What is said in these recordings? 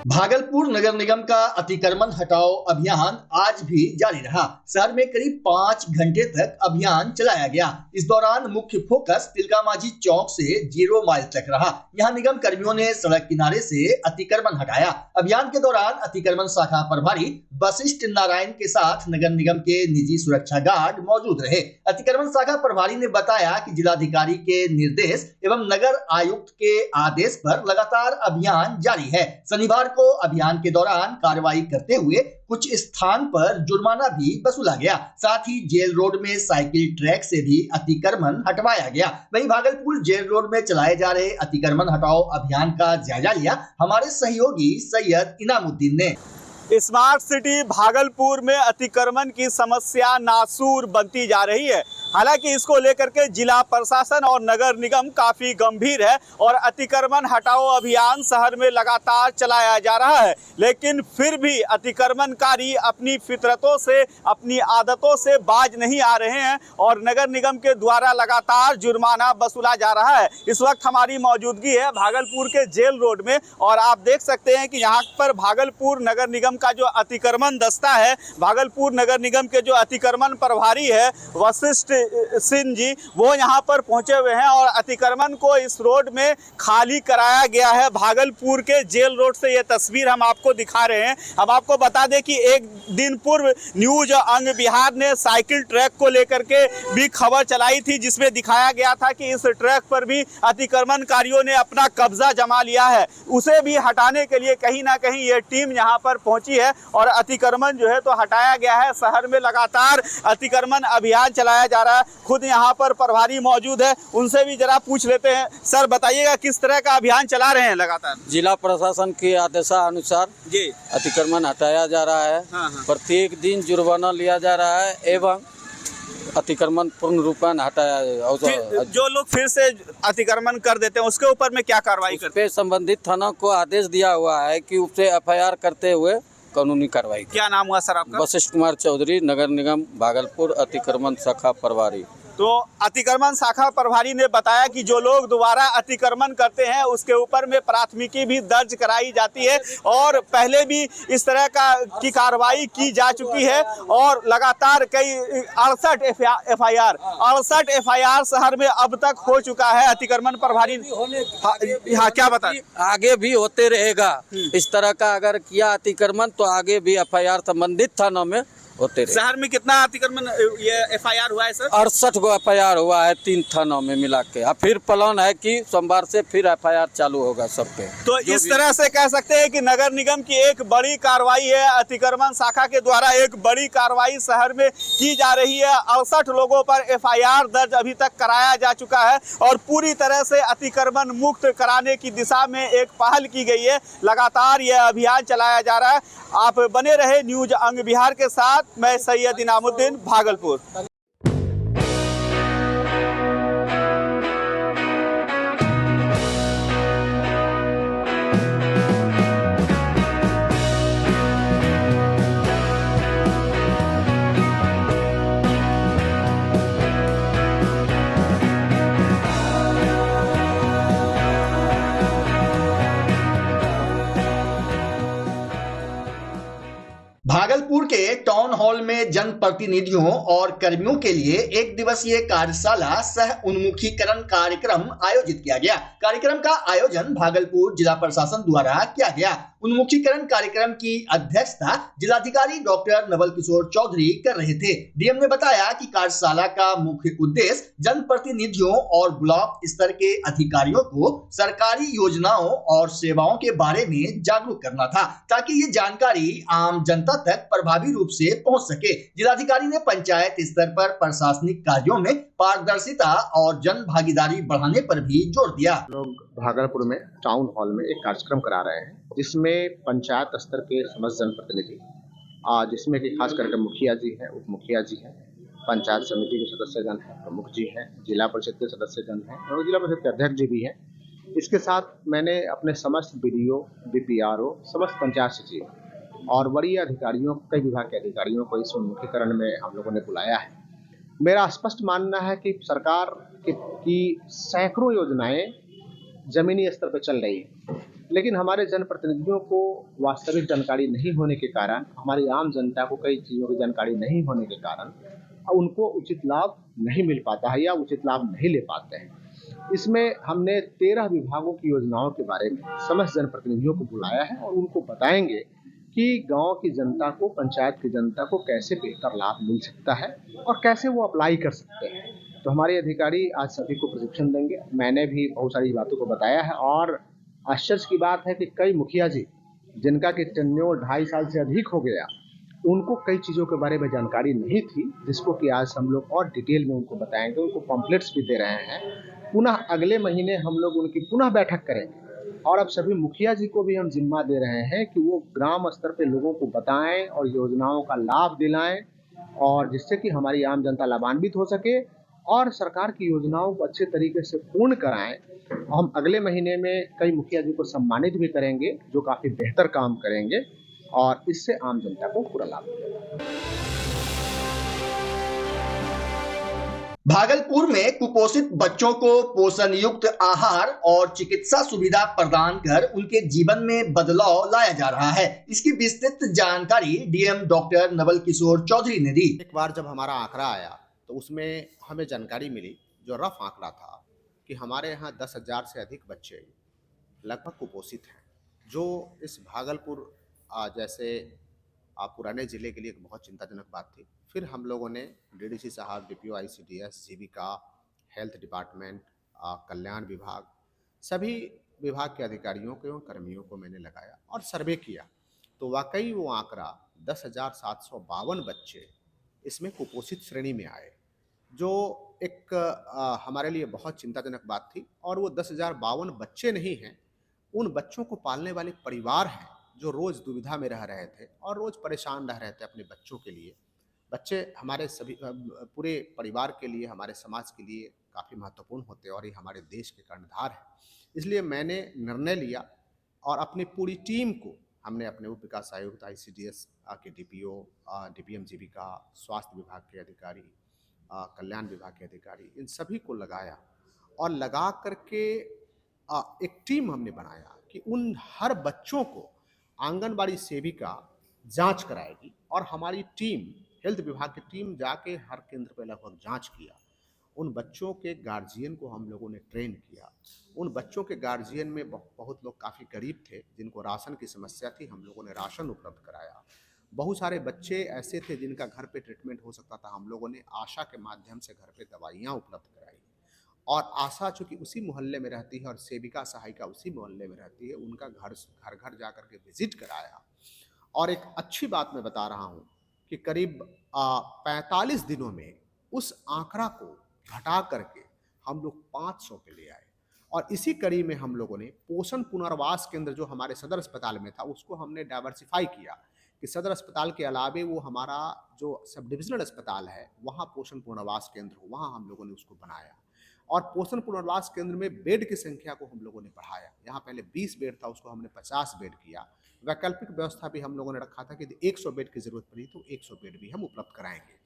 भागलपुर नगर निगम का अतिक्रमण हटाओ अभियान आज भी जारी रहा। शहर में करीब 5 घंटे तक अभियान चलाया गया। इस दौरान मुख्य फोकस तिलका माझी चौक से 0 माइल तक रहा। यहां निगम कर्मियों ने सड़क किनारे से अतिक्रमण हटाया। अभियान के दौरान अतिक्रमण शाखा प्रभारी वशिष्ठ नारायण के साथ नगर निगम के निजी सुरक्षा गार्ड मौजूद रहे। अतिक्रमण शाखा प्रभारी ने बताया कि जिलाधिकारी के निर्देश एवं नगर आयुक्त के आदेश पर लगातार अभियान जारी है। शनिवार को अभियान के दौरान कार्रवाई करते हुए कुछ स्थान पर जुर्माना भी वसूला गया। साथ ही जेल रोड में साइकिल ट्रैक से भी अतिक्रमण हटवाया गया। वहीं भागलपुर जेल रोड में चलाए जा रहे अतिक्रमण हटाओ अभियान का जायजा लिया हमारे सहयोगी सैयद इनामुद्दीन ने। स्मार्ट सिटी भागलपुर में अतिक्रमण की समस्या नासूर बनती जा रही है। हालांकि इसको लेकर के जिला प्रशासन और नगर निगम काफी गंभीर है और अतिक्रमण हटाओ अभियान शहर में लगातार चलाया जा रहा है, लेकिन फिर भी अतिक्रमणकारी अपनी फितरतों से, अपनी आदतों से बाज नहीं आ रहे हैं और नगर निगम के द्वारा लगातार जुर्माना वसूला जा रहा है। इस वक्त हमारी मौजूदगी है भागलपुर के जेल रोड में और आप देख सकते हैं कि यहाँ पर भागलपुर नगर निगम का जो अतिक्रमण दस्ता है, भागलपुर नगर निगम के जो अतिक्रमण प्रभारी है वशिष्ठ सिंह जी, वो यहाँ पर पहुंचे हुए हैं और अतिक्रमण को इस रोड में खाली कराया गया है। भागलपुर के जेल रोड से ये तस्वीर हम आपको दिखा रहे हैं। हम आपको बता दें कि एक दिन पूर्व न्यूज अंग बिहार ने साइकिल ट्रैक को लेकर के भी खबर चलाई थी, जिसमें दिखाया गया था कि इस ट्रैक पर भी अतिक्रमणकारियों ने अपना कब्जा जमा लिया है। उसे भी हटाने के लिए कहीं ना कहीं ये टीम यहाँ पर पहुंची है और अतिक्रमण जो है तो हटाया गया है। शहर में लगातार अतिक्रमण अभियान चलाया जा रहा है। खुद यहाँ पर प्रभारी मौजूद है, उनसे भी जरा पूछ लेते हैं। सर बताइएगा किस तरह का अभियान चला रहे हैं लगातार? जिला प्रशासन के आदेशानुसार जी अतिक्रमण हटाया जा रहा है। प्रत्येक दिन जुर्माना लिया जा रहा है एवं अतिक्रमण पूर्ण रूपेण हटाया। जो लोग फिर से अतिक्रमण कर देते हैं उसके ऊपर में क्या कार्रवाई करते हैं? संबंधित थाना को आदेश दिया हुआ है कि उससे FIR करते हुए कानूनी कार्रवाई। क्या नाम हुआ सर आपका? वशिष्ठ कुमार चौधरी, नगर निगम भागलपुर अतिक्रमण शाखा प्रभारी। तो अतिक्रमण शाखा प्रभारी ने बताया कि जो लोग दोबारा अतिक्रमण करते हैं उसके ऊपर में प्राथमिकी भी दर्ज कराई जाती है और पहले भी इस तरह की कार्रवाई की जा चुकी है और लगातार कई 68 FIR शहर में अब तक हो चुका है। अतिक्रमण प्रभारी हाँ क्या बता, आगे भी होते रहेगा। इस तरह का अगर किया अतिक्रमण तो आगे भी FIR संबंधित थानों में होते रहे। शहर में कितना अतिक्रमण ये FIR हुआ है सर? 68 गो FIR हुआ है 3 थानों में मिला के। अब फिर प्लान है कि सोमवार से फिर FIR चालू होगा सब पे। तो इस तरह से कह सकते हैं कि नगर निगम की एक बड़ी कार्रवाई है, अतिक्रमण शाखा के द्वारा एक बड़ी कार्रवाई शहर में की जा रही है। 68 लोगों पर FIR दर्ज अभी तक कराया जा चुका है और पूरी तरह से अतिक्रमण मुक्त कराने की दिशा में एक पहल की गई है। लगातार यह अभियान चलाया जा रहा है। आप बने रहे न्यूज अंग बिहार के साथ। मैं सैयद इनामुद्दीन, भागलपुर। भागलपुर के टाउन हॉल में जनप्रतिनिधियों और कर्मियों के लिए एक दिवसीय कार्यशाला सह उन्मुखीकरण कार्यक्रम आयोजित किया गया। कार्यक्रम का आयोजन भागलपुर जिला प्रशासन द्वारा किया गया। उन्मुखीकरण कार्यक्रम की अध्यक्षता जिलाधिकारी डॉक्टर नवल किशोर चौधरी कर रहे थे। डीएम ने बताया कि कार्यशाला का मुख्य उद्देश्य जनप्रतिनिधियों और ब्लॉक स्तर के अधिकारियों को सरकारी योजनाओं और सेवाओं के बारे में जागरूक करना था, ताकि ये जानकारी आम जनता तक प्रभावी रूप से पहुंच सके। जिलाधिकारी ने पंचायत स्तर पर प्रशासनिक कार्यों में पारदर्शिता और जन भागीदारी बढ़ाने पर भी जोर दिया। लोग भागलपुर में टाउन हॉल में एक कार्यक्रम करा रहे हैं, जिसमें पंचायत स्तर के समस्त जनप्रतिनिधि, जिसमें कि खास करके मुखिया जी हैं, उप मुखिया जी हैं, पंचायत समिति के सदस्यगण हैं, प्रमुख जी हैं, जिला परिषद के सदस्यगण हैं और जिला परिषद के अध्यक्ष जी भी हैं। इसके साथ मैंने अपने समस्त BDO, DPRO, समस्त पंचायत सचिव और वरीय अधिकारियों, कई विभाग के अधिकारियों को इस उन्मुखीकरण में हम लोगों ने बुलाया है। मेरा स्पष्ट मानना है कि सरकार की सैकड़ों योजनाएं जमीनी स्तर पर चल रही है, लेकिन हमारे जनप्रतिनिधियों को वास्तविक जानकारी नहीं होने के कारण, हमारी आम जनता को कई चीज़ों की जानकारी नहीं होने के कारण उनको उचित लाभ नहीं मिल पाता है या उचित लाभ नहीं ले पाते हैं। इसमें हमने 13 विभागों की योजनाओं के बारे में समस्त जनप्रतिनिधियों को बुलाया है और उनको बताएंगे कि गांव की जनता को, पंचायत की जनता को कैसे बेहतर लाभ मिल सकता है और कैसे वो अप्लाई कर सकते हैं। तो हमारे अधिकारी आज सभी को प्रशिक्षण देंगे। मैंने भी बहुत सारी बातों को बताया है और आश्चर्य की बात है कि कई मुखिया जी जिनका कि टेन्योर 2.5 साल से अधिक हो गया, उनको कई चीज़ों के बारे में जानकारी नहीं थी, जिसको कि आज हम लोग और डिटेल में उनको बताएंगे। उनको पम्पलेट्स भी दे रहे हैं। पुनः अगले महीने हम लोग उनकी पुनः बैठक करेंगे और अब सभी मुखिया जी को भी हम जिम्मा दे रहे हैं कि वो ग्राम स्तर पे लोगों को बताएं और योजनाओं का लाभ दिलाएं और जिससे कि हमारी आम जनता लाभान्वित हो सके और सरकार की योजनाओं को अच्छे तरीके से पूर्ण कराएं। हम अगले महीने में कई मुखिया जी को सम्मानित भी करेंगे जो काफ़ी बेहतर काम करेंगे और इससे आम जनता को पूरा लाभ मिलेगा। भागलपुर में कुपोषित बच्चों को पोषण युक्त आहार और चिकित्सा सुविधा प्रदान कर उनके जीवन में बदलाव लाया जा रहा है। इसकी विस्तृत जानकारी डीएम डॉक्टर नवल किशोर चौधरी ने दी। एक बार जब हमारा आंकड़ा आया तो उसमें हमें जानकारी मिली, जो रफ आंकड़ा था, कि हमारे यहाँ 10,000 से अधिक बच्चे लगभग कुपोषित हैं, जो इस भागलपुर जैसे पुराने ज़िले के लिए एक बहुत चिंताजनक बात थी। फिर हम लोगों ने डीडीसी साहब, डीपीओ आईसीडीएस, जीविका, हेल्थ डिपार्टमेंट, कल्याण विभाग, सभी विभाग के अधिकारियों को एवं कर्मियों को मैंने लगाया और सर्वे किया तो वाकई वो आंकड़ा 10,752 बच्चे इसमें कुपोषित श्रेणी में आए, जो एक हमारे लिए बहुत चिंताजनक बात थी। और वो 10,052 बच्चे नहीं हैं, उन बच्चों को पालने वाले परिवार हैं जो रोज़ दुविधा में रह रहे थे और रोज़ परेशान रह रहे थे अपने बच्चों के लिए। बच्चे हमारे सभी पूरे परिवार के लिए, हमारे समाज के लिए काफ़ी महत्वपूर्ण होते हैं और ये हमारे देश के कर्णधार हैं। इसलिए मैंने निर्णय लिया और अपनी पूरी टीम को हमने अपने उप विकास आयुक्त, आईसीडीएस के डीपीओ, डीपीएम जीविका, स्वास्थ्य विभाग के अधिकारी, कल्याण विभाग के अधिकारी, इन सभी को लगाया और लगा करके एक टीम हमने बनाया कि उन हर बच्चों को आंगनबाड़ी सेविका जांच कराएगी और हमारी टीम, हेल्थ विभाग की टीम जाके हर केंद्र पर लगभग जांच किया। उन बच्चों के गार्जियन को हम लोगों ने ट्रेन किया। उन बच्चों के गार्जियन में बहुत लोग काफ़ी गरीब थे, जिनको राशन की समस्या थी, हम लोगों ने राशन उपलब्ध कराया। बहुत सारे बच्चे ऐसे थे जिनका घर पे ट्रीटमेंट हो सकता था, हम लोगों ने आशा के माध्यम से घर पे दवाइयाँ उपलब्ध कराई। और आशा चूँकि उसी मोहल्ले में रहती है और सेविका सहायिका उसी मोहल्ले में रहती है, उनका घर घर जा कर के विजिट कराया। और एक अच्छी बात मैं बता रहा हूँ कि करीब 45 दिनों में उस आंकड़ा को घटा करके हम लोग 500 पे ले आए। और इसी कड़ी में हम लोगों ने पोषण पुनर्वास केंद्र जो हमारे सदर अस्पताल में था, उसको हमने डाइवर्सिफाई किया कि सदर अस्पताल के अलावे वो हमारा जो सब डिविजनल अस्पताल है वहाँ पोषण पुनर्वास केंद्र हो, वहाँ हम लोगों ने उसको बनाया। और पोषण पुनर्वास केंद्र में बेड की संख्या को हम लोगों ने बढ़ाया। यहाँ पहले 20 बेड था, उसको हमने 50 बेड किया। वैकल्पिक व्यवस्था भी हम लोगों ने रखा था कि 100 बेड की जरूरत पड़ी तो 100 बेड भी हम उपलब्ध कराएंगे।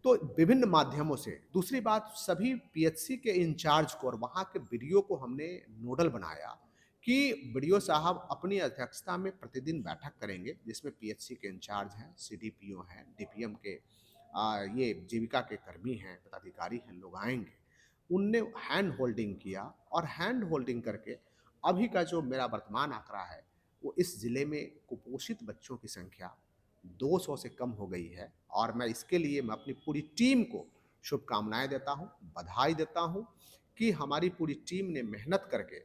तो विभिन्न माध्यमों से। दूसरी बात, सभी पीएचसी के इंचार्ज को और वहाँ के बीडीओ को हमने नोडल बनाया कि बीडीओ साहब अपनी अध्यक्षता में प्रतिदिन बैठक करेंगे, जिसमें पीएचसी के इंचार्ज हैं, सीडीपीओ हैं, डीपीएम के ये जीविका के कर्मी हैं, पदाधिकारी हैं, लोग आएंगे। उनने हैंड होल्डिंग किया और हैंड होल्डिंग करके अभी का जो मेरा वर्तमान आंकड़ा है वो इस ज़िले में कुपोषित बच्चों की संख्या 200 से कम हो गई है। और मैं इसके लिए मैं अपनी पूरी टीम को शुभकामनाएं देता हूं, बधाई देता हूं कि हमारी पूरी टीम ने मेहनत करके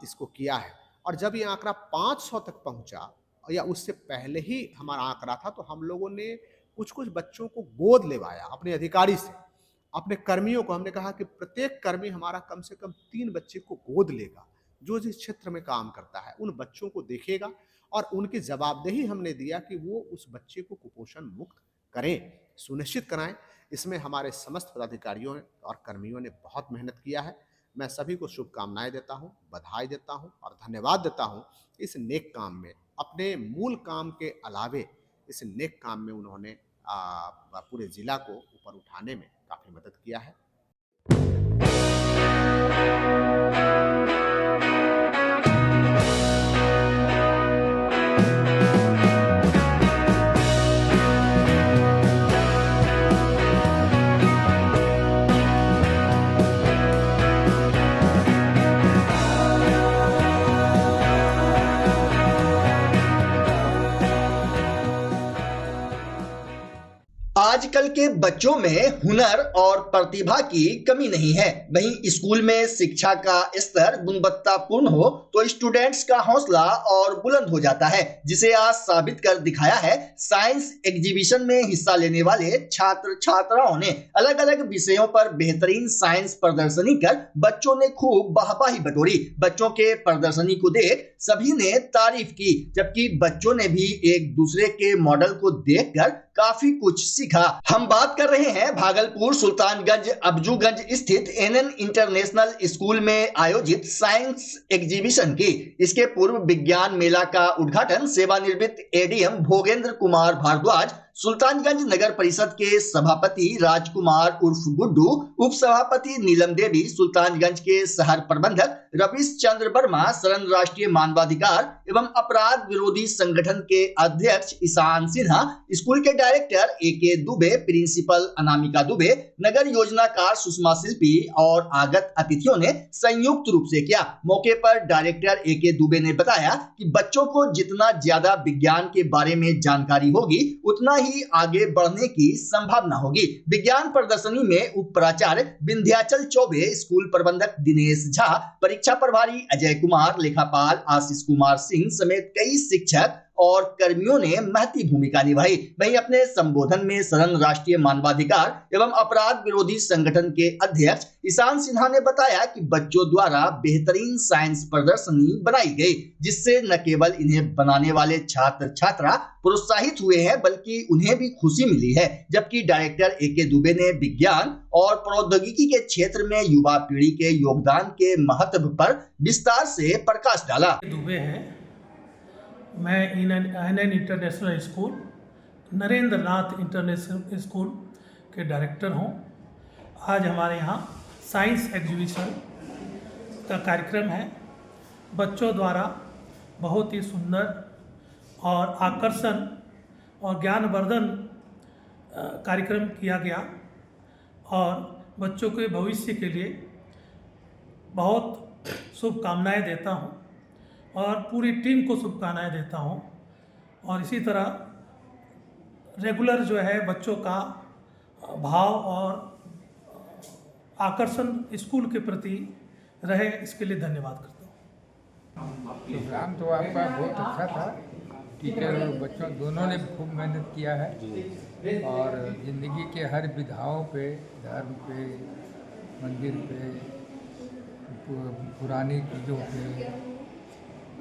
इसको किया है। और जब ये आंकड़ा 500 तक पहुंचा या उससे पहले ही हमारा आंकड़ा था, तो हम लोगों ने कुछ कुछ बच्चों को गोद लेवाया अपने अधिकारी से, अपने कर्मियों को। हमने कहा कि प्रत्येक कर्मी हमारा कम से कम 3 बच्चे को गोद लेगा, जो जिस क्षेत्र में काम करता है उन बच्चों को देखेगा और उनकी जवाबदेही हमने दिया कि वो उस बच्चे को कुपोषण मुक्त करें, सुनिश्चित कराएं। इसमें हमारे समस्त पदाधिकारियों और कर्मियों ने बहुत मेहनत किया है। मैं सभी को शुभकामनाएं देता हूं, बधाई देता हूं और धन्यवाद देता हूं। इस नेक काम में, अपने मूल काम के अलावे इस नेक काम में उन्होंने पूरे जिला को ऊपर उठाने में काफ़ी मदद किया है। आजकल के बच्चों में हुनर और प्रतिभा की कमी नहीं है। वहीं स्कूल में शिक्षा का स्तर गुणवत्तापूर्ण हो तो स्टूडेंट्स का हौसला और बुलंद हो जाता है, जिसे आज साबित कर दिखाया है साइंस एग्जीबिशन में हिस्सा लेने वाले छात्र छात्राओं ने। अलग अलग विषयों पर बेहतरीन साइंस प्रदर्शनी कर बच्चों ने खूब वाहवाही बटोरी। बच्चों के प्रदर्शनी को देख सभी ने तारीफ की, जबकि बच्चों ने भी एक दूसरे के मॉडल को देखकर काफी कुछ सीखा। हम बात कर रहे हैं भागलपुर सुल्तानगंज अब्जूगंज स्थित एनएन इंटरनेशनल स्कूल में आयोजित साइंस एग्जीबिशन की। इसके पूर्व विज्ञान मेला का उद्घाटन सेवानिवृत्त एडीएम भोगेंद्र कुमार भारद्वाज, सुल्तानगंज नगर परिषद के सभापति राजकुमार उर्फ गुड्डू, उप सभापति नीलम देवी, सुल्तानगंज के शहर प्रबंधक रविश चंद्र वर्मा, शरण राष्ट्रीय मानवाधिकार एवं अपराध विरोधी संगठन के अध्यक्ष ईशान सिन्हा, स्कूल के director A K. Dubey, principal Anamika Dubey, नगर योजनाकार सुषमा शिल्पी और आगत अतिथियों ने संयुक्त रूप से किया। मौके पर डायरेक्टर ए.के. दुबे ने बताया कि बच्चों को जितना ज्यादा विज्ञान के बारे में जानकारी होगी उतना ही आगे बढ़ने की संभावना होगी। विज्ञान प्रदर्शनी में उप प्राचार्य विंध्याचल चौबे, स्कूल प्रबंधक दिनेश झा, परीक्षा प्रभारी अजय कुमार, लेखापाल आशीष कुमार सिंह समेत कई शिक्षक और कर्मियों ने महती भूमिका निभाई। वहीं अपने संबोधन में शरण राष्ट्रीय मानवाधिकार एवं अपराध विरोधी संगठन के अध्यक्ष ईशान सिन्हा ने बताया कि बच्चों द्वारा बेहतरीन साइंस प्रदर्शनी बनाई गई, जिससे न केवल इन्हें बनाने वाले छात्र छात्रा प्रोत्साहित हुए हैं बल्कि उन्हें भी खुशी मिली है। जबकि डायरेक्टर ए.के. दुबे ने विज्ञान और प्रौद्योगिकी के क्षेत्र में युवा पीढ़ी के योगदान के महत्व पर विस्तार से प्रकाश डाला। दुबे है, मैं एनएन इंटरनेशनल स्कूल, नरेंद्र नाथ इंटरनेशनल स्कूल के डायरेक्टर हूं। आज हमारे यहाँ साइंस एग्जीबिशन का कार्यक्रम है। बच्चों द्वारा बहुत ही सुंदर और आकर्षण और ज्ञानवर्धन कार्यक्रम किया गया और बच्चों के भविष्य के लिए बहुत शुभकामनाएं देता हूं और पूरी टीम को शुभकामनाएं देता हूं। और इसी तरह रेगुलर जो है बच्चों का भाव और आकर्षण स्कूल के प्रति रहे, इसके लिए धन्यवाद करता हूं। प्रोग्राम तो आपका बहुत अच्छा था। टीचर और बच्चों दोनों ने खूब मेहनत किया है और ज़िंदगी के हर विधाओं पे, धर्म पे, मंदिर पे, पुरानी चीज़ों पे,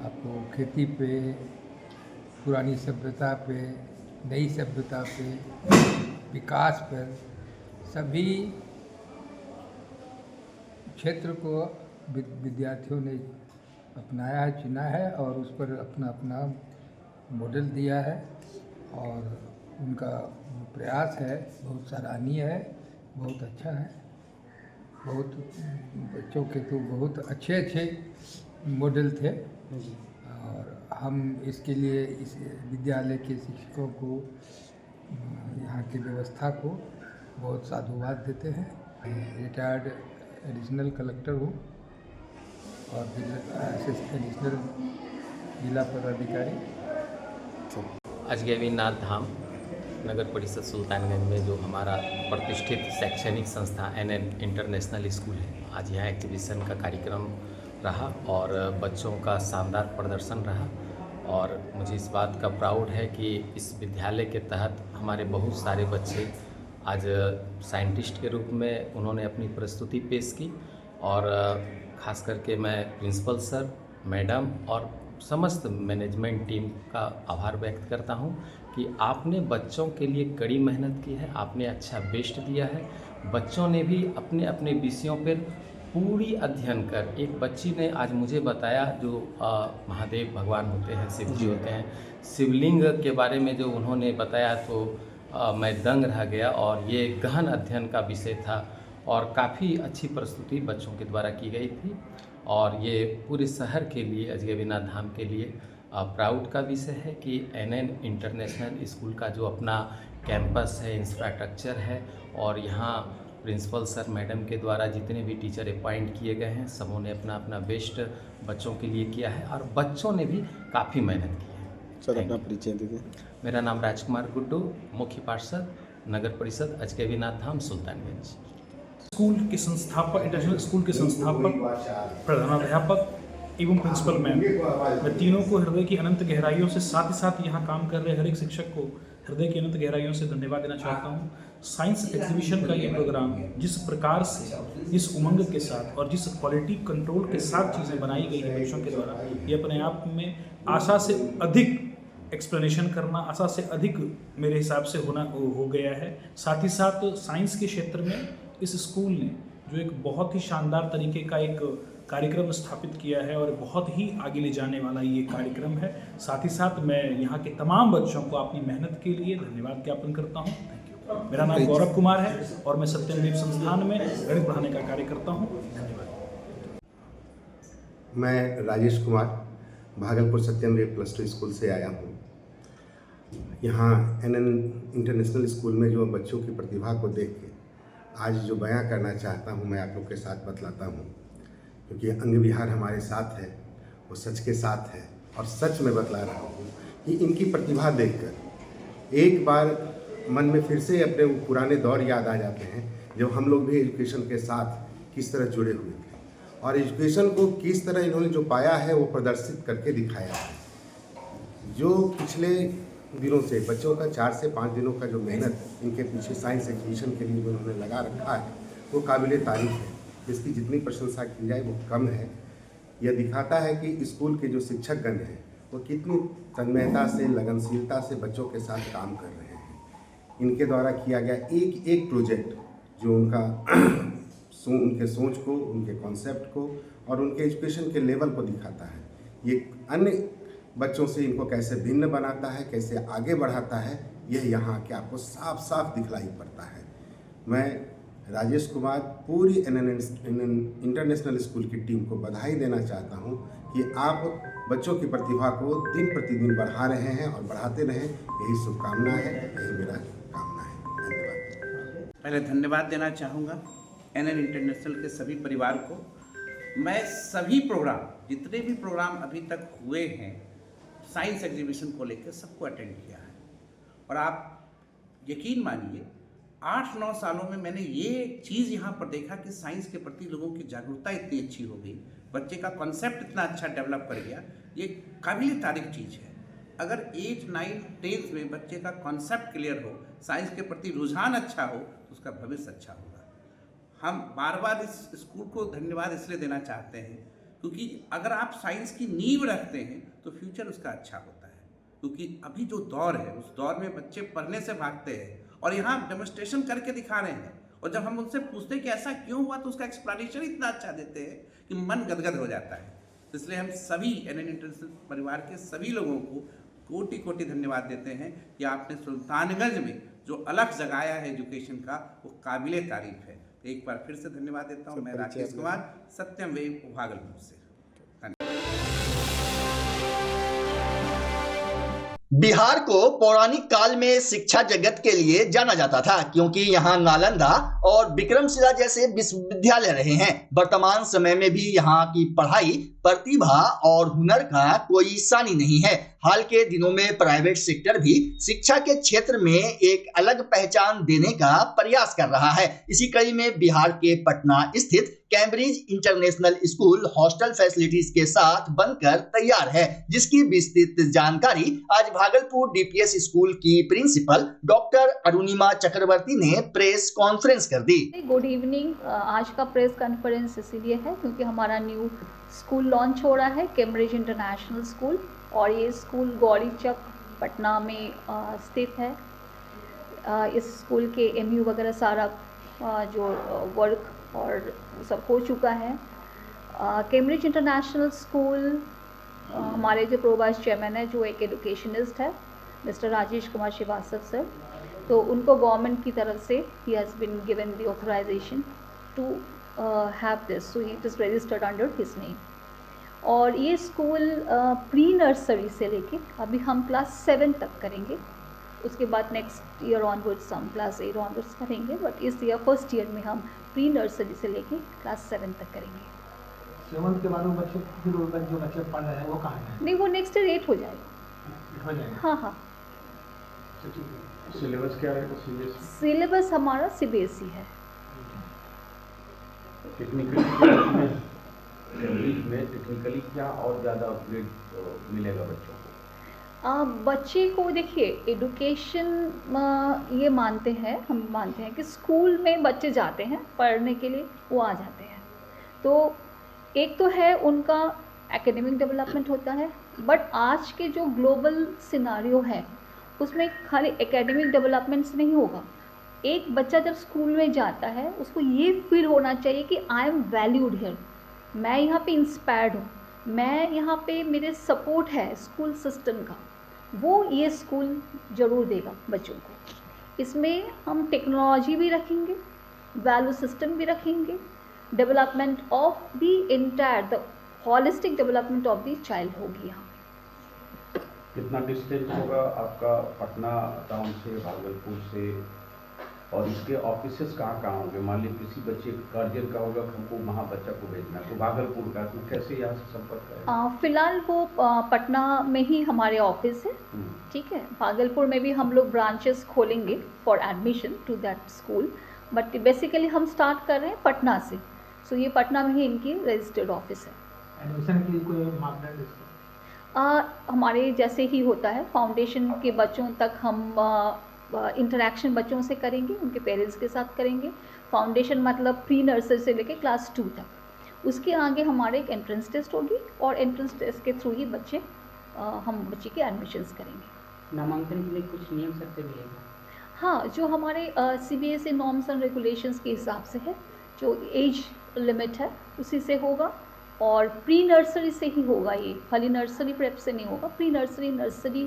आपको खेती पे, पुरानी सभ्यता पे, नई सभ्यता पे, विकास पर, सभी क्षेत्र को विद्यार्थियों ने अपनाया है, चुना है और उस पर अपना अपना मॉडल दिया है और उनका प्रयास है बहुत सराहनीय है, बहुत अच्छा है। बहुत बच्चों के तो बहुत अच्छे अच्छे मॉडल थे और हम इसके लिए इस विद्यालय के शिक्षकों को, यहाँ की व्यवस्था को बहुत साधुवाद देते हैं। रिटायर्ड एडिशनल कलेक्टर हूँ और एडिशनल जिला पदाधिकारी। अजगैबीनाथ धाम नगर परिषद सुल्तानगंज में जो हमारा प्रतिष्ठित शैक्षणिक संस्था एनएन इंटरनेशनल स्कूल है, आज यहाँ एग्जीबिशन का कार्यक्रम रहा और बच्चों का शानदार प्रदर्शन रहा और मुझे इस बात का प्राउड है कि इस विद्यालय के तहत हमारे बहुत सारे बच्चे आज साइंटिस्ट के रूप में उन्होंने अपनी प्रस्तुति पेश की और ख़ास करके मैं प्रिंसिपल सर, मैडम और समस्त मैनेजमेंट टीम का आभार व्यक्त करता हूं कि आपने बच्चों के लिए कड़ी मेहनत की है, आपने अच्छा बेस्ट दिया है। बच्चों ने भी अपने अपने विषयों पर पूरी अध्ययन कर, एक बच्ची ने आज मुझे बताया जो महादेव भगवान होते हैं, शिव जी होते हैं, शिवलिंग के बारे में जो उन्होंने बताया तो मैं दंग रह गया और ये गहन अध्ययन का विषय था और काफ़ी अच्छी प्रस्तुति बच्चों के द्वारा की गई थी और ये पूरे शहर के लिए, अजगैबीनाथ धाम के लिए प्राउड का विषय है कि एनएन इंटरनेशनल स्कूल का जो अपना कैंपस है, इंफ्रास्ट्रक्चर है और यहाँ प्रिंसिपल सर, मैडम के द्वारा जितने भी टीचर अपॉइंट किए गए हैं, सबों ने अपना अपना बेस्ट बच्चों के लिए किया है और बच्चों ने भी काफ़ी मेहनत की है। सर अपना परिचय दीजिए। मेरा नाम राजकुमार गुड्डू, मुख्य पार्षद नगर परिषद अचकेवीनाथ धाम सुल्तानगंज। स्कूल के संस्थापक, इंटरनेशनल स्कूल के संस्थापक, प्रधानाध्यापक एवं प्रिंसिपल मैम, मैं तीनों को हृदय की अनंत गहराइयों से, साथ ही साथ यहाँ काम कर रहे हर एक शिक्षक को हृदय की अनंत गहराइयों से धन्यवाद देना चाहता हूँ। साइंस एग्जीबिशन का ये प्रोग्राम जिस प्रकार से, जिस उमंग के साथ और जिस क्वालिटी कंट्रोल के साथ चीज़ें बनाई गई हैं बच्चों के द्वारा, ये अपने आप में आशा से अधिक एक्सप्लेनेशन करना, आशा से अधिक मेरे हिसाब से हो गया है। साथ ही साथ साइंस के क्षेत्र में इस स्कूल ने जो एक बहुत ही शानदार तरीके का एक कार्यक्रम स्थापित किया है और बहुत ही आगे ले जाने वाला ये कार्यक्रम है। साथ ही साथ मैं यहाँ के तमाम बच्चों को अपनी मेहनत के लिए धन्यवाद ज्ञापन करता हूँ। Thank you. मेरा नाम गौरव कुमार है और मैं सत्यम संस्थान में गणित पढ़ाने का कार्य करता हूँ। धन्यवाद। मैं राजेश कुमार भागलपुर सत्यम +2 स्कूल से आया हूँ। यहाँ NN इंटरनेशनल स्कूल में जो बच्चों की प्रतिभा को देख के आज जो बयां करना चाहता हूँ मैं आप लोग के साथ बतलाता हूँ, क्योंकि अंग विहार हमारे साथ है, वो सच के साथ है और सच में बतला रहा हूँ कि इनकी प्रतिभा देखकर एक बार मन में फिर से अपने वो पुराने दौर याद आ जाते हैं जब हम लोग भी एजुकेशन के साथ किस तरह जुड़े हुए थे और एजुकेशन को किस तरह इन्होंने जो पाया है वो प्रदर्शित करके दिखाया है। जो पिछले दिनों से बच्चों का 4 से 5 दिनों का जो मेहनत इनके पीछे साइंस एग्जीबिशन के लिए जो उन्होंने लगा रखा है वो काबिले तारीफ है। इसकी जितनी प्रशंसा की जाए वो कम है। यह दिखाता है कि स्कूल के जो शिक्षकगण हैं वो कितनी तन्मयता से, लगनशीलता से बच्चों के साथ काम कर रहे हैं। इनके द्वारा किया गया एक एक प्रोजेक्ट जो उनका उनके सोच को, उनके कॉन्सेप्ट को और उनके एजुकेशन के लेवल को दिखाता है। ये अन्य बच्चों से इनको कैसे भिन्न बनाता है, कैसे आगे बढ़ाता है, यह यहाँ के आपको साफ साफ दिखलाई पड़ता है। मैं राजेश कुमार पूरी NN इंटरनेशनल स्कूल की टीम को बधाई देना चाहता हूँ कि आप बच्चों की प्रतिभा को दिन प्रतिदिन बढ़ा रहे हैं और बढ़ाते रहें। यही शुभकामना है, यही मेरा कामना है। धन्यवाद। पहले धन्यवाद देना चाहूँगा NN इंटरनेशनल के सभी परिवार को। मैं सभी प्रोग्राम, जितने भी प्रोग्राम अभी तक हुए हैं साइंस एग्जीबिशन को लेकर, सबको अटेंड किया है और आप यकीन मानिए 8-9 सालों में मैंने ये चीज़ यहाँ पर देखा कि साइंस के प्रति लोगों की जागरूकता इतनी अच्छी हो गई, बच्चे का कॉन्सेप्ट इतना अच्छा डेवलप कर गया। ये काबिल तारीफ चीज़ है। अगर 8, 9, 10 में बच्चे का कॉन्सेप्ट क्लियर हो, साइंस के प्रति रुझान अच्छा हो, तो उसका भविष्य अच्छा होगा। हम बार बार इस स्कूल को धन्यवाद इसलिए देना चाहते हैं क्योंकि अगर आप साइंस की नींव रखते हैं तो फ्यूचर उसका अच्छा होता है। क्योंकि अभी जो दौर है उस दौर में बच्चे पढ़ने से भागते हैं और यहाँ डेमोन्स्ट्रेशन करके दिखा रहे हैं, और जब हम उनसे पूछते हैं कि ऐसा क्यों हुआ तो उसका एक्सप्लेनेशन इतना अच्छा देते हैं कि मन गदगद हो जाता है। इसलिए हम सभी NN इंटरनेशनल परिवार के सभी लोगों को कोटि कोटि धन्यवाद देते हैं कि आपने सुल्तानगंज में जो अलग जगाया है एजुकेशन का, वो काबिले तारीफ है। एक बार फिर से धन्यवाद देता हूँ। मैं राजेश कुमार, सत्यम वेव, भागलपुर से। बिहार को पौराणिक काल में शिक्षा जगत के लिए जाना जाता था क्योंकि यहाँ नालंदा और विक्रमशिला जैसे विश्वविद्यालय रहे हैं। वर्तमान समय में भी यहाँ की पढ़ाई, प्रतिभा और हुनर का कोई सानी नहीं है। हाल के दिनों में प्राइवेट सेक्टर भी शिक्षा के क्षेत्र में एक अलग पहचान देने का प्रयास कर रहा है। इसी कड़ी में बिहार के पटना स्थित Cambridge international school hostel facilities के साथ बनकर तैयार है, जिसकी विस्तृत जानकारी आज भागलपुर DPS स्कूल की प्रिंसिपल डॉक्टर अरुणिमा चक्रवर्ती ने प्रेस कॉन्फ्रेंस कर दी। Good evening. आज का प्रेस कॉन्फ्रेंस इसीलिए है क्योंकि हमारा न्यू स्कूल लॉन्च हो रहा है, कैम्ब्रिज इंटरनेशनल स्कूल, और ये स्कूल गौरी चक पटना में स्थित है। इस स्कूल के MU वगैरह सारा जो वर्क और सब हो चुका है। कैम्ब्रिज इंटरनेशनल स्कूल हमारे जो प्रो वाइस चेयरमैन है, जो एक एजुकेशनिस्ट है, मिस्टर राजेश कुमार श्रीवास्तव सर, तो उनको गवर्नमेंट की तरफ से ही has been given the authorization to have this, so it is registered under his name. और ये स्कूल प्री नर्सरी से लेके अभी हम क्लास 7 तक करेंगे, उसके बाद नेक्स्ट ईयर ऑनवर्ड्स हम क्लास 8 ऑनवर्ड्स करेंगे, बट इस ईयर फर्स्ट ईयर में हम प्री नर्सरी से लेके क्लास 7 तक करेंगे। 7 के बाद वो बच्चे फिर जो बच्चे पढ़ रहे हैं वो कहाँ हैं? नहीं, वो नेक्स्ट ईयर 8 हो जाएगा। हो जाएगा। हाँ हाँ। ठीक है। सिलेबस क्या रहेगा? सीबीएसई सिलेबस हमारा सीबीएसई है। टेक्निकली क्या और ज़्यादा अपग्रेड मिलेगा बच्चों को? बच्चे को देखिए एडुकेशन ये मानते हैं, हम मानते हैं कि स्कूल में बच्चे जाते हैं पढ़ने के लिए, वो आ जाते हैं। तो एक तो है उनका एकेडमिक डेवलपमेंट होता है, बट आज के जो ग्लोबल सिनारियो है उसमें खाली एकेडमिक डेवलपमेंट्स नहीं होगा। एक बच्चा जब स्कूल में जाता है उसको ये फील होना चाहिए कि आई एम वैल्यूड हियर, मैं यहाँ पे इंस्पायर्ड हूँ, मैं यहाँ पे मेरे सपोर्ट है स्कूल सिस्टम का, वो ये स्कूल ज़रूर देगा बच्चों को। इसमें हम टेक्नोलॉजी भी रखेंगे, वैल्यू सिस्टम भी रखेंगे, development of the entire the holistic development of the child होगी यहाँ पे। कितना डिस्टेंस होगा आपका पटना टाउन से, भागलपुर से, और इसके ऑफिसेस कहाँ कहाँ होंगे? मान लीजिए किसी बच्चे गार्जियन का होगा, हमको वहाँ बच्चा को भेजना है तो भागलपुर का, तो कैसे यहाँ से संपर्क करें? फिलहाल वो पटना में ही हमारे ऑफिस है, ठीक है। भागलपुर में भी हम लोग ब्रांचेस खोलेंगे for admission to that school, but basically हम स्टार्ट कर रहे हैं पटना से। सो ये पटना में ही इनकी रजिस्टर्ड ऑफिस है। एडमिशन के लिए कोई मापदंड? हमारे जैसे ही होता है फाउंडेशन के बच्चों तक हम इंटरेक्शन बच्चों से करेंगे, उनके पेरेंट्स के साथ करेंगे। फाउंडेशन मतलब प्री नर्सरी से लेकर क्लास 2 तक। उसके आगे हमारे एक एंट्रेंस टेस्ट होगी और एंट्रेंस टेस्ट के थ्रू ही हम बच्चे के एडमिशन्स करेंगे। नामांकन के लिए कुछ नियम शर्तें भी हैं? हाँ, जो हमारे सीबीएसई नॉर्म्स एंड रेगुलेशंस के हिसाब से है, जो एज लिमिट है उसी से होगा, और प्री नर्सरी से ही होगा। ये खाली नर्सरी प्रेप से नहीं होगा, प्री नर्सरी, नर्सरी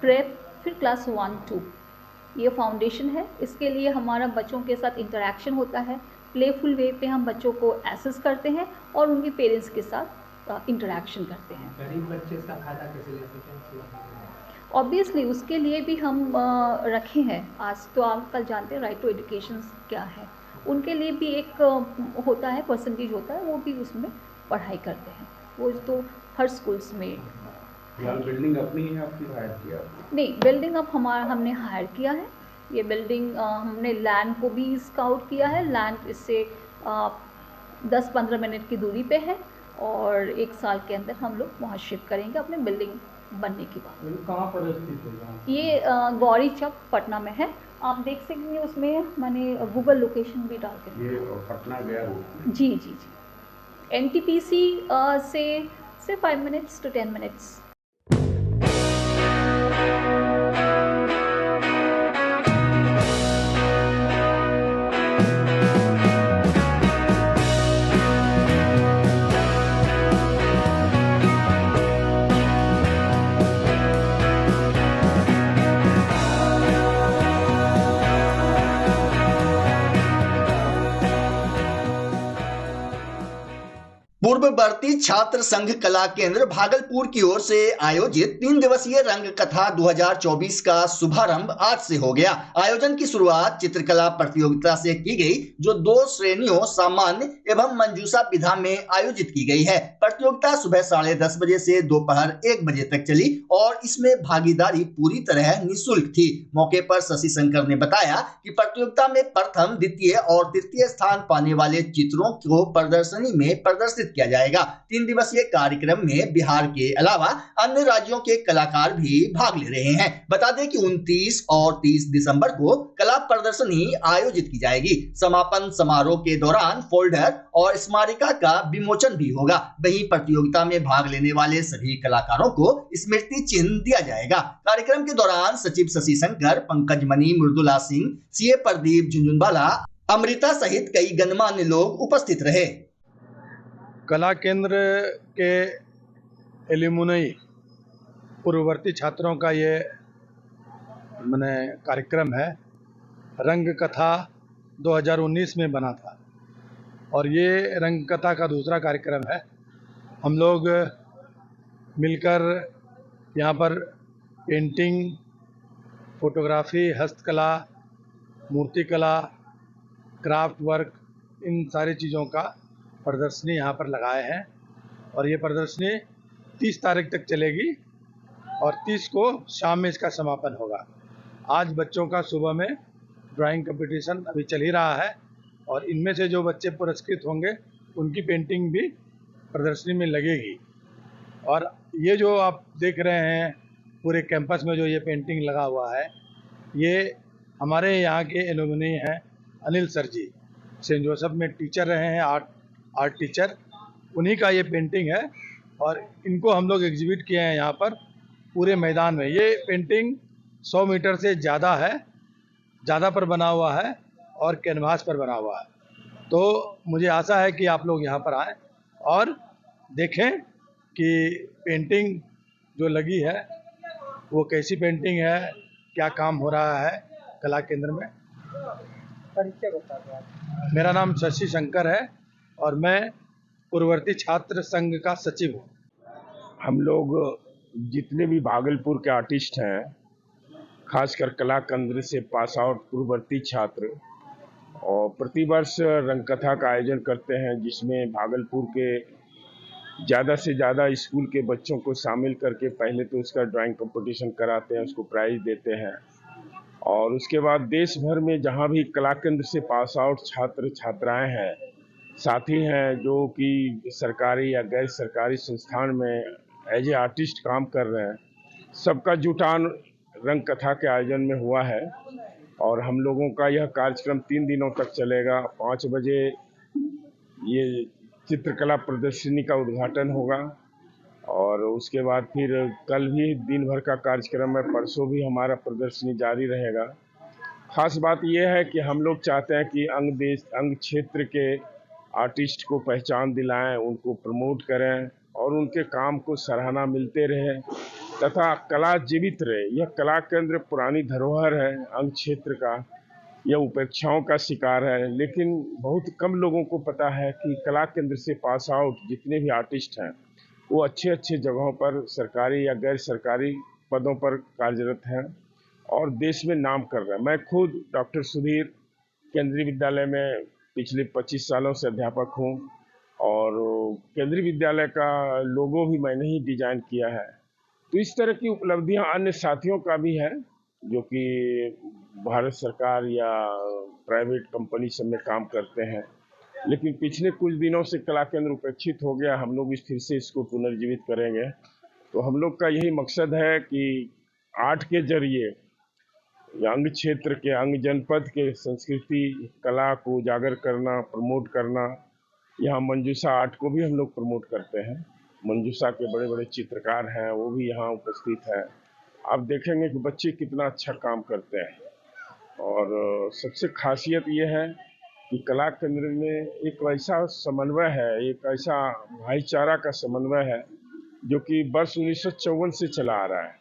प्रेप, फिर क्लास 1-2 ये फाउंडेशन है। इसके लिए हमारा बच्चों के साथ इंटरेक्शन होता है, प्लेफुल वे पे हम बच्चों को एसेस करते हैं और उनके पेरेंट्स के साथ इंटरेक्शन करते हैं। गरीब बच्चे इसका फ़ायदा कैसे ले सकते हैं? ऑब्वियसली उसके लिए भी हम रखे हैं। आज तो आप कल जानते हैं राइट टू एजुकेशन क्या है, उनके लिए भी एक होता है, परसेंटेज होता है, वो भी उसमें पढ़ाई करते हैं। वो तो हर स्कूल्स में। बिल्डिंग अपनी है आपकी, हायर किया? नहीं, बिल्डिंग अब हमने हायर किया है। ये बिल्डिंग हमने लैंड को भी स्काउट किया है। लैंड इससे 10-15 मिनट की दूरी पे है और 1 साल के अंदर हम लोग वहाँ शिफ्ट करेंगे अपने बिल्डिंग बनने के बाद। कहाँ पर स्थित है? ये गौरी चौक पटना में है। आप देख सकेंगे, उसमें मैंने गूगल लोकेशन भी डाल के। ये पटना गया हो? जी जी जी। एनटीपीसी से 5 मिनट्स to 10 मिनट्स। पूर्ववर्ती छात्र संघ कला केंद्र भागलपुर की ओर से आयोजित 3 दिवसीय रंग कथा 2024 का शुभारंभ आज से हो गया। आयोजन की शुरुआत चित्रकला प्रतियोगिता से की गई, जो 2 श्रेणियों सामान्य एवं मंजूषा विधा में आयोजित की गई है। प्रतियोगिता सुबह 10:30 बजे से दोपहर 1 बजे तक चली और इसमें भागीदारी पूरी तरह निःशुल्क थी। मौके पर शशि शंकर ने बताया कि प्रतियोगिता में प्रथम, द्वितीय और तृतीय स्थान पाने वाले चित्रों को प्रदर्शनी में प्रदर्शित किया जाएगा। 3 दिवसीय कार्यक्रम में बिहार के अलावा अन्य राज्यों के कलाकार भी भाग ले रहे हैं। बता दें कि 29 और 30 दिसंबर को कला प्रदर्शनी आयोजित की जाएगी। समापन समारोह के दौरान फोल्डर और स्मारिका का विमोचन भी होगा। वहीं प्रतियोगिता में भाग लेने वाले सभी कलाकारों को स्मृति चिन्ह दिया जाएगा। कार्यक्रम के दौरान सचिव शशि शंकर, पंकज मणि, मृदुला सिंह, सीए प्रदीप झुंझुनवाला, अमृता सहित कई गणमान्य लोग उपस्थित रहे। कला केंद्र के एल्युमिनी पूर्ववर्ती छात्रों का ये कार्यक्रम है। रंग कथा 2019 में बना था और ये रंग कथा का दूसरा कार्यक्रम है। हम लोग मिलकर यहाँ पर पेंटिंग, फोटोग्राफी, हस्तकला, मूर्तिकला, क्राफ्ट वर्क, इन सारी चीज़ों का प्रदर्शनी यहाँ पर लगाए हैं और ये प्रदर्शनी 30 तारीख तक चलेगी और 30 को शाम में इसका समापन होगा। आज बच्चों का सुबह में ड्राइंग कंपटीशन अभी चल ही रहा है और इनमें से जो बच्चे पुरस्कृत होंगे उनकी पेंटिंग भी प्रदर्शनी में लगेगी। और ये जो आप देख रहे हैं पूरे कैंपस में जो ये पेंटिंग लगा हुआ है, ये हमारे यहाँ के एलुमनी हैं अनिल सर जी, सेंट जोसेफ में टीचर रहे हैं, आर्ट टीचर, उन्हीं का ये पेंटिंग है और इनको हम लोग एग्जिबिट किए हैं यहाँ पर पूरे मैदान में। ये पेंटिंग 100 मीटर से ज़्यादा पर बना हुआ है और कैनवास पर बना हुआ है। तो मुझे आशा है कि आप लोग यहाँ पर आएँ और देखें कि पेंटिंग जो लगी है वो कैसी पेंटिंग है, क्या काम हो रहा है कला केंद्र में। परिचय बता दो आप। मेरा नाम शशि शंकर है और मैं पूर्ववर्ती छात्र संघ का सचिव हूँ। हम लोग जितने भी भागलपुर के आर्टिस्ट हैं, खासकर कला केंद्र से पास आउट पूर्ववर्ती छात्र, और प्रतिवर्ष रंगकथा का आयोजन करते हैं जिसमें भागलपुर के ज़्यादा से ज़्यादा स्कूल के बच्चों को शामिल करके पहले तो उसका ड्राइंग कंपटीशन कराते हैं, उसको प्राइज़ देते हैं और उसके बाद देश भर में जहाँ भी कला केंद्र से पास आउट छात्र छात्राएं हैं, साथी हैं जो कि सरकारी या गैर सरकारी संस्थान में एज ए आर्टिस्ट काम कर रहे हैं, सबका जुटान रंग कथा के आयोजन में हुआ है। और हम लोगों का यह कार्यक्रम 3 दिनों तक चलेगा। 5 बजे ये चित्रकला प्रदर्शनी का उद्घाटन होगा और उसके बाद फिर कल भी दिन भर का कार्यक्रम है, परसों भी हमारा प्रदर्शनी जारी रहेगा। खास बात यह है कि हम लोग चाहते हैं कि अंग क्षेत्र के आर्टिस्ट को पहचान दिलाएं, उनको प्रमोट करें और उनके काम को सराहना मिलते रहे तथा कला जीवित रहे। यह कला केंद्र पुरानी धरोहर है अंग क्षेत्र का, यह उपेक्षाओं का शिकार है, लेकिन बहुत कम लोगों को पता है कि कला केंद्र से पास आउट जितने भी आर्टिस्ट हैं वो अच्छे अच्छे जगहों पर सरकारी या गैर सरकारी पदों पर कार्यरत हैं और देश में नाम कर रहे हैं। मैं खुद डॉक्टर सुधीर केंद्रीय विद्यालय में पिछले 25 सालों से अध्यापक हूं और केंद्रीय विद्यालय का लोगो भी मैंने ही डिजाइन किया है। तो इस तरह की उपलब्धियां अन्य साथियों का भी है जो कि भारत सरकार या प्राइवेट कंपनी सब में काम करते हैं, लेकिन पिछले कुछ दिनों से कला केंद्र उपेक्षित हो गया। हम लोग फिर से इसको पुनर्जीवित करेंगे। तो हम लोग का यही मकसद है कि आर्ट के जरिए अंग क्षेत्र के, अंग जनपद के संस्कृति कला को उजागर करना, प्रमोट करना। यहाँ मंजूषा आर्ट को भी हम लोग प्रमोट करते हैं। मंजूषा के बड़े बड़े चित्रकार हैं, वो भी यहाँ उपस्थित है। आप देखेंगे कि बच्चे कितना अच्छा काम करते हैं और सबसे खासियत ये है कि कला केंद्र में एक ऐसा समन्वय है, एक ऐसा भाईचारा का समन्वय है जो कि वर्ष 1954 से चला आ रहा है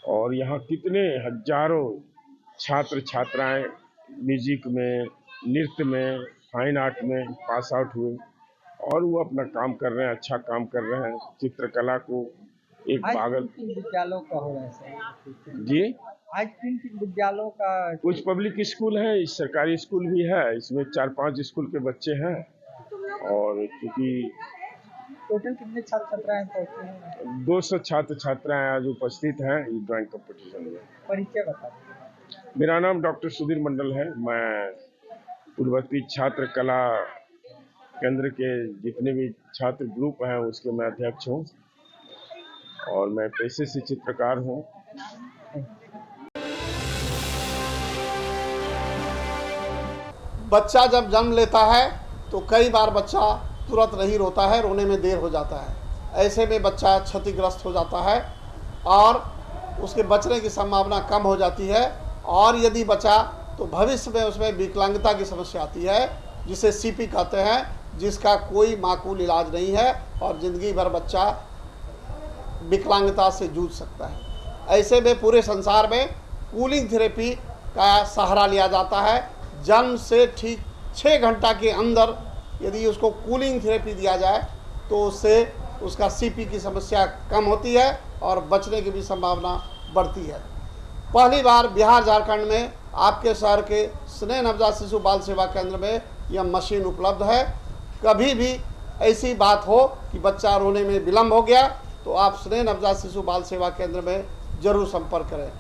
और यहाँ कितने हजारों छात्र छात्राएं म्यूजिक में, नृत्य में, फाइन आर्ट में पास आउट हुए और वो अपना काम कर रहे हैं, अच्छा काम कर रहे हैं। चित्रकला को एक पागल विद्यालयों का हो रहा है सर जी, आज प्रिंटिंग विद्यालयों का कुछ पब्लिक स्कूल है, सरकारी स्कूल भी है, इसमें 4-5 स्कूल के बच्चे हैं और क्योंकि टोटल कितने छात्र छात्राएं पहुंचे हैं? 200 छात्र छात्राएं आज उपस्थित हैं इस ड्राइंग कंपटीशन में। परिचय बता दीजिए। मेरा नाम डॉक्टर सुधीर मंडल है। मैं पूर्ववर्ती छात्र कला केंद्र के जितने भी छात्र ग्रुप हैं उसके मैं अध्यक्ष हूँ और मैं पेशे से चित्रकार हूँ। बच्चा जब जन्म लेता है तो कई बार बच्चा तुरंत नहीं रोता है, रोने में देर हो जाता है। ऐसे में बच्चा क्षतिग्रस्त हो जाता है और उसके बचने की संभावना कम हो जाती है और यदि बचा तो भविष्य में उसमें विकलांगता की समस्या आती है जिसे सीपी कहते हैं, जिसका कोई माकूल इलाज नहीं है और ज़िंदगी भर बच्चा विकलांगता से जूझ सकता है। ऐसे में पूरे संसार में कूलिंग थेरेपी का सहारा लिया जाता है। जन्म से ठीक 6 घंटा के अंदर यदि उसको कूलिंग थेरेपी दिया जाए तो उससे उसका सीपी की समस्या कम होती है और बचने की भी संभावना बढ़ती है। पहली बार बिहार झारखंड में आपके शहर के स्नेह नवजात शिशु बाल सेवा केंद्र में यह मशीन उपलब्ध है। कभी भी ऐसी बात हो कि बच्चा रोने में विलम्ब हो गया तो आप स्नेह नवजात शिशु बाल सेवा केंद्र में जरूर संपर्क करें।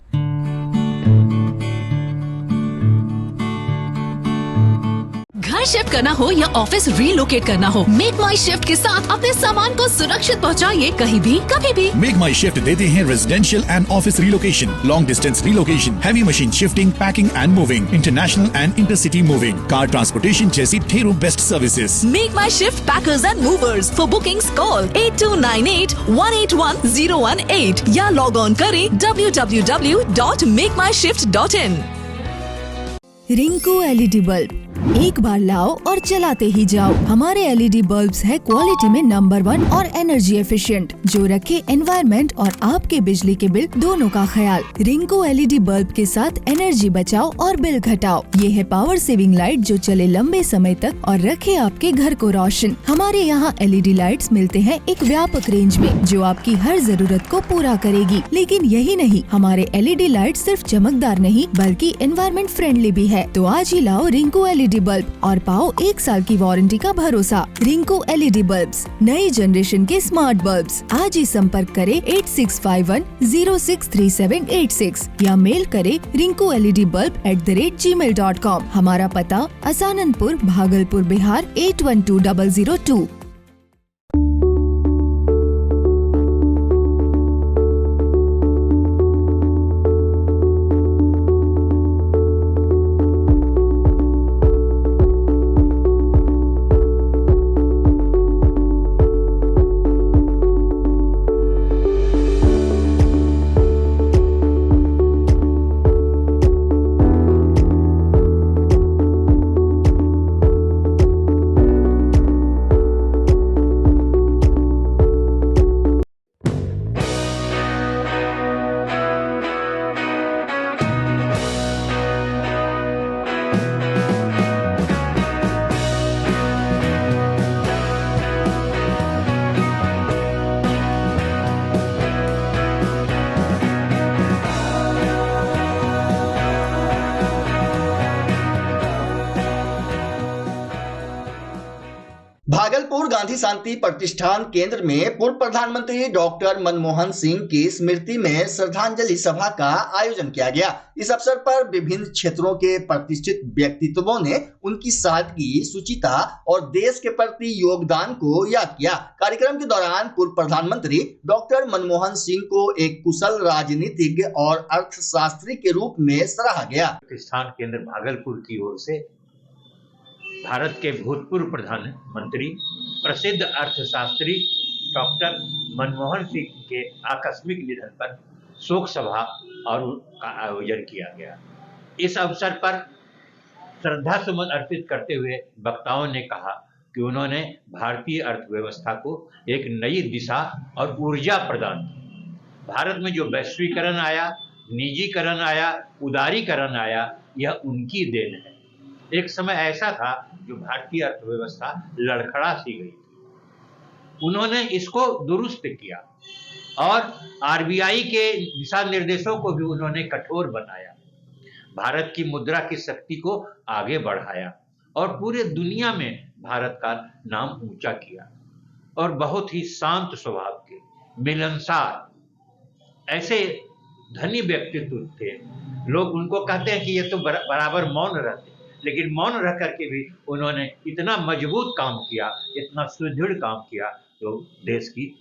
घर शिफ्ट करना हो या ऑफिस रीलोकेट करना हो, मेक माई शिफ्ट के साथ अपने सामान को सुरक्षित पहुंचाइए कहीं भी कभी भी। मेक माई शिफ्ट देते हैं residential and office relocation, long distance relocation, heavy machine shifting, packing and moving, international and intercity moving, car transportation जैसी ढेरों best services. Make my shift packers and movers. For bookings call 8298-181-018 या log on करें www.makemyshift.in। Rinku LED bulb, एक बार लाओ और चलाते ही जाओ। हमारे एलईडी बल्ब्स है क्वालिटी में नंबर 1 और एनर्जी एफिशिएंट, जो रखे एनवायरनमेंट और आपके बिजली के बिल दोनों का ख्याल। रिंकू एलईडी बल्ब के साथ एनर्जी बचाओ और बिल घटाओ। ये है पावर सेविंग लाइट जो चले लंबे समय तक और रखे आपके घर को रोशन। हमारे यहाँ एलईडी लाइट्स मिलते हैं एक व्यापक रेंज में, जो आपकी हर जरूरत को पूरा करेगी। लेकिन यही नहीं, हमारे एलईडी लाइट सिर्फ चमकदार नहीं बल्कि एनवायरनमेंट फ्रेंडली भी है। तो आज ही लाओ रिंकू एलईडी बल्ब और पाओ 1 साल की वारंटी का भरोसा। रिंकू एलईडी बल्ब्स, नई जनरेशन के स्मार्ट बल्ब्स। आज ही संपर्क करें 8651063786 या मेल करें rinku.led.bulb@gmail.com। हमारा पता असाननपुर, भागलपुर, बिहार 812002। भागलपुर गांधी शांति प्रतिष्ठान केंद्र में पूर्व प्रधानमंत्री डॉक्टर मनमोहन सिंह की स्मृति में श्रद्धांजलि सभा का आयोजन किया गया। इस अवसर पर विभिन्न क्षेत्रों के प्रतिष्ठित व्यक्तित्वों ने उनकी सादगी, शुचिता और देश के प्रति योगदान को याद किया। कार्यक्रम के दौरान पूर्व प्रधानमंत्री डॉक्टर मनमोहन सिंह को एक कुशल राजनीतिज्ञ और अर्थशास्त्री के रूप में सराहा गया। प्रतिष्ठान केंद्र भागलपुर की ओर से भारत के भूतपूर्व प्रधानमंत्री, प्रसिद्ध अर्थशास्त्री डॉक्टर मनमोहन सिंह के आकस्मिक निधन पर शोक सभा और का आयोजन किया गया। इस अवसर पर श्रद्धा सुमन अर्पित करते हुए वक्ताओं ने कहा कि उन्होंने भारतीय अर्थव्यवस्था को एक नई दिशा और ऊर्जा प्रदान की। भारत में जो वैश्वीकरण आया, निजीकरण आया, उदारीकरण आया, यह उनकी देन है। एक समय ऐसा था जो भारतीय अर्थव्यवस्था लड़खड़ा सी गई थी। उन्होंने इसको दुरुस्त किया और आरबीआई के दिशा निर्देशों को भी उन्होंने कठोर बनाया। भारत की मुद्रा की शक्ति को आगे बढ़ाया और पूरे दुनिया में भारत का नाम ऊंचा किया। और बहुत ही शांत स्वभाव के, मिलनसार, ऐसे धनी व्यक्तित्व थे। लोग उनको कहते हैं कि ये तो बराबर मौन रहते, लेकिन मौन रह करके भी उन्होंने इतना मजबूत काम किया, इतना सुदृढ़ काम किया, तो देश की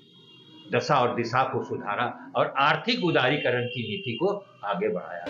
दशा और दिशा को सुधारा और आर्थिक उदारीकरण की नीति को आगे बढ़ाया।